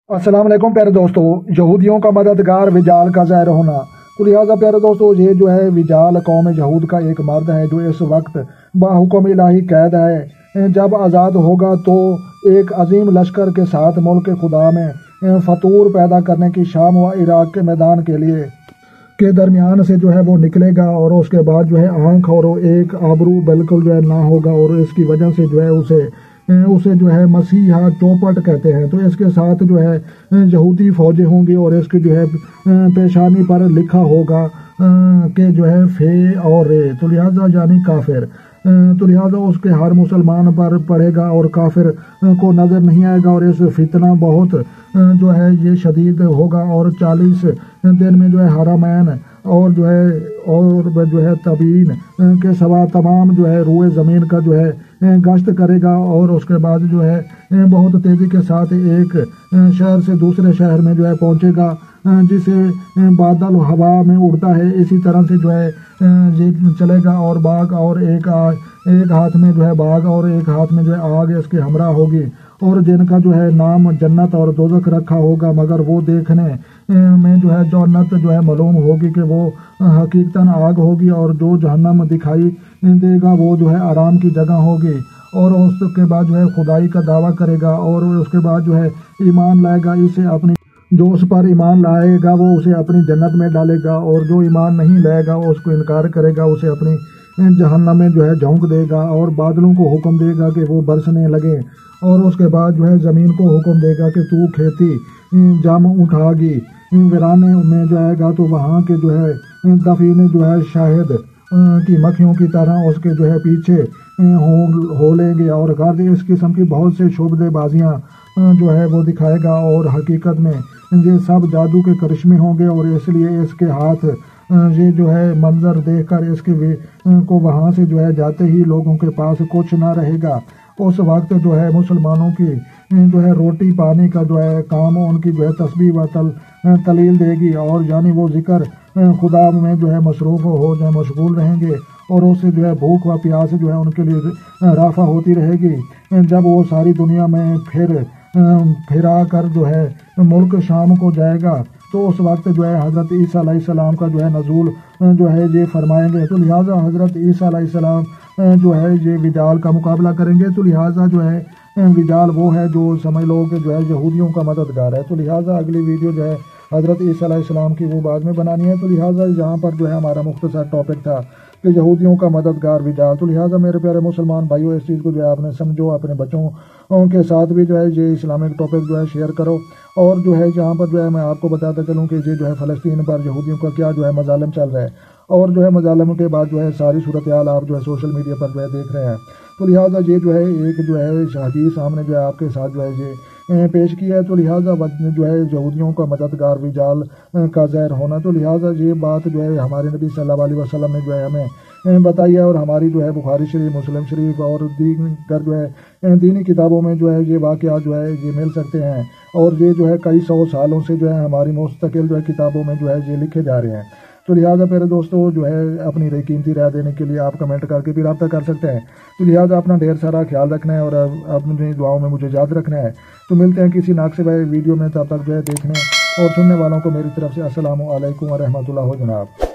अस्सलाम वालेकुम प्यारे दोस्तों। यहूदियों का मददगार विजाल का ज़ाहिर होना। तो लिहाजा प्यारे दोस्तों, ये जो है विजाल कौम यहूद का एक मर्द है जो इस वक्त बाहुकुम इलाही कैद है। जब आज़ाद होगा तो एक अजीम लश्कर के साथ मुल्क खुदा में फतूर पैदा करने की शाम व इराक के मैदान के लिए के दरमियान से जो है वो निकलेगा, और उसके बाद जो है आंख और एक आबरू बिल्कुल जो है ना होगा, और इसकी वजह से जो है उसे जो है मसीहा चौपट कहते हैं। तो इसके साथ जो है यहूदी फौजें होंगी और इसके जो है पेशानी पर लिखा होगा कि जो है फे और रे, तो लिहाजा यानी काफिर। तो लिहाजा उसके हर मुसलमान पर पड़ेगा और काफिर को नज़र नहीं आएगा, और इस फितना बहुत जो है ये शदीद होगा, और 40 दिन में जो है हरमैन और जो है तबीन के सवा तमाम जो है रूए ज़मीन का जो है गश्त करेगा, और उसके बाद जो है बहुत तेज़ी के साथ एक शहर से दूसरे शहर में जो है पहुंचेगा, जिसे बादल हवा में उड़ता है इसी तरह से जो है ये चलेगा, और बाग और एक हाथ में जो है बाग और एक हाथ में जो है आग इसके हमरा होगी, और जिनका जो है नाम जन्नत और दोज़ख रखा होगा, मगर वो देखने में जो है जन्नत जो है मालूम होगी कि वो हकीकतन आग होगी, और जो जहन्नम दिखाई देगा वो जो है आराम की जगह होगी। और उसके बाद जो है खुदाई का दावा करेगा, और उसके बाद जो है ईमान लाएगा, इसे अपनी जो उस पर ईमान लाएगा वो उसे अपनी जन्नत में डालेगा, और जो ईमान नहीं लाएगा वो उसको इनकार करेगा, उसे अपनी जहन्नम में जो है झोंक देगा, और बादलों को हुक्म देगा कि वो बरसने लगे, और उसके बाद जो है ज़मीन को हुक्म देगा कि तू खेती जम उठागी, वीराने में जाएगा तो वहाँ के जो है दफीने जो है शाहिद की मक्खियों की तरह उसके जो है पीछे हो लेंगे, और गर्द इस किस्म की बहुत से शोबदेबाजियाँ जो है वो दिखाएगा, और हकीकत में ये सब जादू के करिश्मे होंगे, और इसलिए इसके हाथ ये जो है मंजर देखकर इसके को वहाँ से जो है जाते ही लोगों के पास कुछ ना रहेगा। उस वक्त जो है मुसलमानों की जो है रोटी पाने का जो है काम उनकी जो है तस्बीह व तलील देगी, और यानी वो जिक्र खुदा में जो है मसरूफ़ हो जाए मशगूल रहेंगे, और उससे जो है भूख व प्यास जो है उनके लिए राफा होती रहेगी। जब वो सारी दुनिया में फिरा कर जो है मुल्क शाम को जाएगा, तो उस वक्त जो है हज़रत ईसा अलैहिस्सलाम का जो है नज़ूल जो है ये फरमाएंगे। तो लिहाजा हज़रत ईसा अलैहिस्सलाम जो है ये विजाल का मुकाबला करेंगे। तो लिहाजा जो है विजाल वो है जो समझ लो कि जो है यहूदियों का मददगार है। तो लिहाजा अगली वीडियो जो है हज़रत ईसा अलैहिस्सलाम की वो बाद में बनानी है। तो लिहाजा यहाँ पर जो है हमारा मुख्तसर टॉपिक था कि यहूदियों का मददगार विजाल। तो लिहाजा मेरे प्यारे मुसलमान भाइयों, इस चीज़ को जो है आपने समझो, अपने बच्चों के साथ भी जो है ये इस्लामिक टॉपिक जो है शेयर करो, और जो है यहाँ पर जो है मैं आपको बताता चलूँ कि ये जो है फ़लस्तीन पर यहूदियों का क्या जो है मजालिम चल रहा है, और जो है मजालिम के बाद जो है सारी सूरत हाल आप जो है सोशल मीडिया पर जो है देख रहे हैं। तो लिहाजा ये जो है एक जो है हदीस सामने जो है आपके साथ जो है ये पेश किया है। तो लिहाजा जो है यहूदियों का मददगार विजाल का ज़ाहिर होना, तो लिहाजा ये बात जो है हमारे नबी सल्लल्लाहु अलैहि वसल्लम ने जो है हमें बताई है, और हमारी जो है बुखारी शरीफ, मुस्लिम शरीफ और दीगर जो है दीनी किताबों में जो है ये वाक़या जो है ये मिल सकते हैं, और ये जो है कई सौ सालों से जो है हमारी मुस्तकिल जो है किताबों में जो है ये लिखे जा रहे हैं। तो लिहाजा प्यारे दोस्तों जो है अपनी कीमती राय देने के लिए आप कमेंट करके भी रब्ता कर सकते हैं। तो लिहाजा अपना ढेर सारा ख्याल रखना है, और अपनी दुआओं में मुझे याद रखना है। तो मिलते हैं किसी नाक़िस वीडियो में, तब तक जो है देखने और सुनने वालों को मेरी तरफ से अस्सलामु अलैकुम व रहमतुल्लाह जनाब।